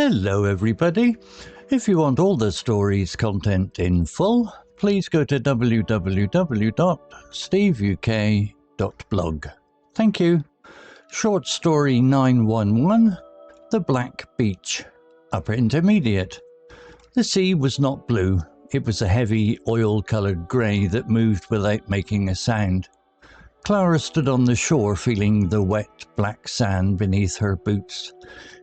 Hello everybody. If you want all the story's content in full, please go to www.steveuk.blog. Thank you. Short story 911, The Black Beach. Upper Intermediate. The sea was not blue. It was a heavy, oil-coloured grey that moved without making a sound. Clara stood on the shore feeling the wet, black sand beneath her boots.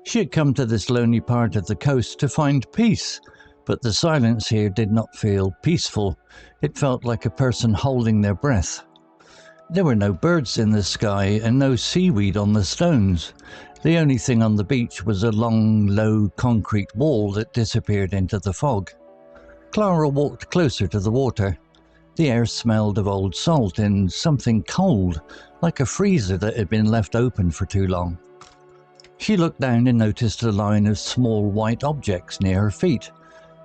She had come to this lonely part of the coast to find peace, but the silence here did not feel peaceful. It felt like a person holding their breath. There were no birds in the sky and no seaweed on the stones. The only thing on the beach was a long, low concrete wall that disappeared into the fog. Clara walked closer to the water. The air smelled of old salt and something cold, like a freezer that had been left open for too long. She looked down and noticed a line of small white objects near her feet.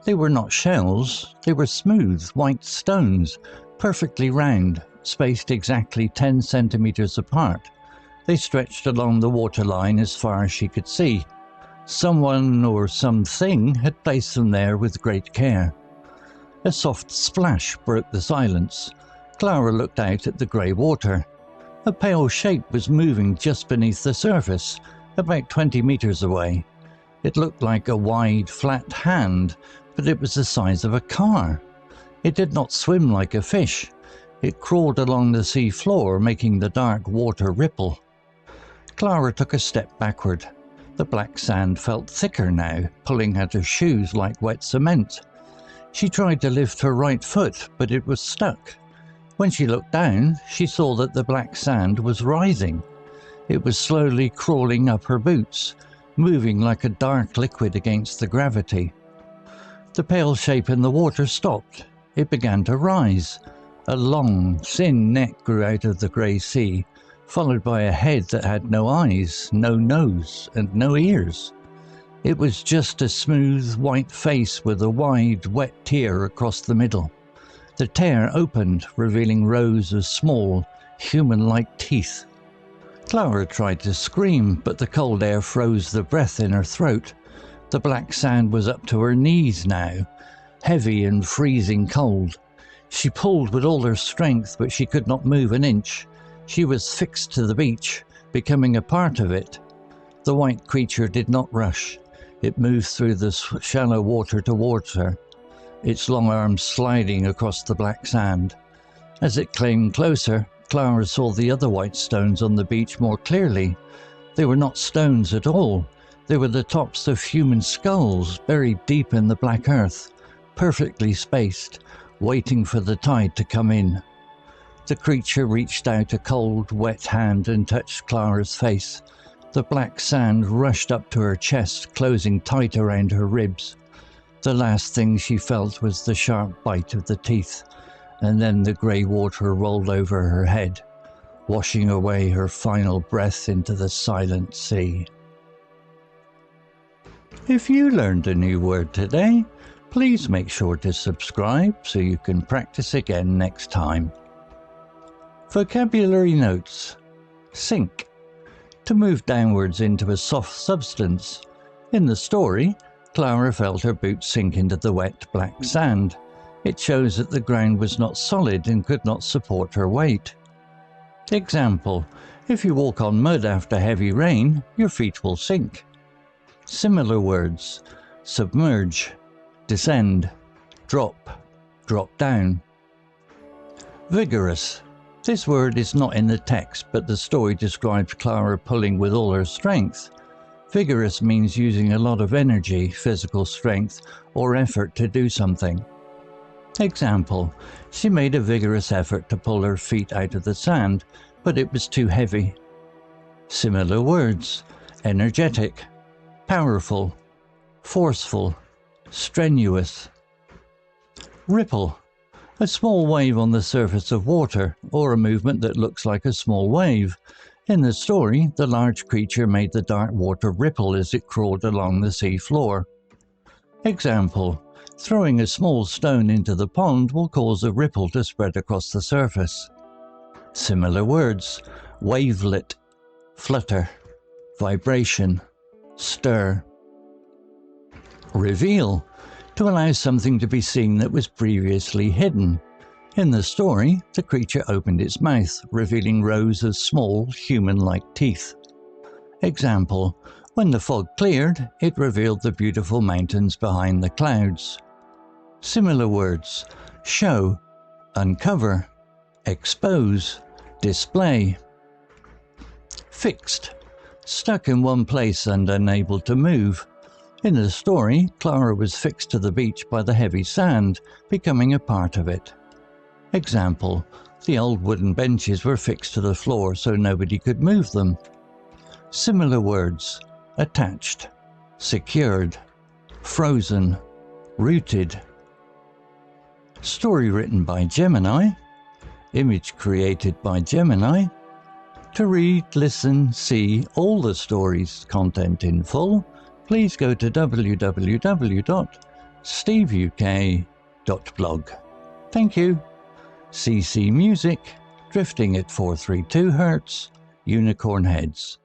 They were not shells, they were smooth, white stones, perfectly round, spaced exactly 10 centimetres apart. They stretched along the waterline as far as she could see. Someone or something had placed them there with great care. A soft splash broke the silence. Clara looked out at the grey water. A pale shape was moving just beneath the surface, about 20 metres away. It looked like a wide, flat hand, but it was the size of a car. It did not swim like a fish. It crawled along the sea floor, making the dark water ripple. Clara took a step backward. The black sand felt thicker now, pulling at her shoes like wet cement. She tried to lift her right foot, but it was stuck. When she looked down, she saw that the black sand was rising. It was slowly crawling up her boots, moving like a dark liquid against the gravity. The pale shape in the water stopped. It began to rise. A long, thin neck grew out of the grey sea, followed by a head that had no eyes, no nose, and no ears. It was just a smooth, white face with a wide, wet tear across the middle. The tear opened, revealing rows of small, human-like teeth. Clara tried to scream, but the cold air froze the breath in her throat. The black sand was up to her knees now, heavy and freezing cold. She pulled with all her strength, but she could not move an inch. She was fixed to the beach, becoming a part of it. The white creature did not rush. It moved through the shallow water towards her, its long arms sliding across the black sand. As it came closer, Clara saw the other white stones on the beach more clearly. They were not stones at all. They were the tops of human skulls buried deep in the black earth, perfectly spaced, waiting for the tide to come in. The creature reached out a cold, wet hand and touched Clara's face. The black sand rushed up to her chest, closing tight around her ribs. The last thing she felt was the sharp bite of the teeth, and then the grey water rolled over her head, washing away her final breath into the silent sea. If you learned a new word today, please make sure to subscribe so you can practice again next time. Vocabulary notes. Sink. To move downwards into a soft substance. In the story, Clara felt her boots sink into the wet black sand. It shows that the ground was not solid and could not support her weight. Example: if you walk on mud after heavy rain, your feet will sink. Similar words: submerge, descend, drop, drop down. Vigorous. This word is not in the text, but the story describes Clara pulling with all her strength. Vigorous means using a lot of energy, physical strength, or effort to do something. Example: she made a vigorous effort to pull her feet out of the sand, but it was too heavy. Similar words: energetic, powerful, forceful, strenuous. Ripple. A small wave on the surface of water, or a movement that looks like a small wave. In the story, the large creature made the dark water ripple as it crawled along the sea floor. Example: throwing a small stone into the pond will cause a ripple to spread across the surface. Similar words: wavelet, flutter, vibration, stir. Reveal, to allow something to be seen that was previously hidden. In the story, the creature opened its mouth, revealing rows of small, human-like teeth. Example, when the fog cleared, it revealed the beautiful mountains behind the clouds. Similar words: show, uncover, expose, display. Fixed, stuck in one place and unable to move. In the story, Clara was fixed to the beach by the heavy sand, becoming a part of it. Example, the old wooden benches were fixed to the floor so nobody could move them. Similar words: attached, secured, frozen, rooted. Story written by Gemini. Image created by Gemini. To read, listen, see all the story's content in full, please go to www.steveuk.blog. Thank you. CC Music, drifting at 432 Hz, Unicorn Heads.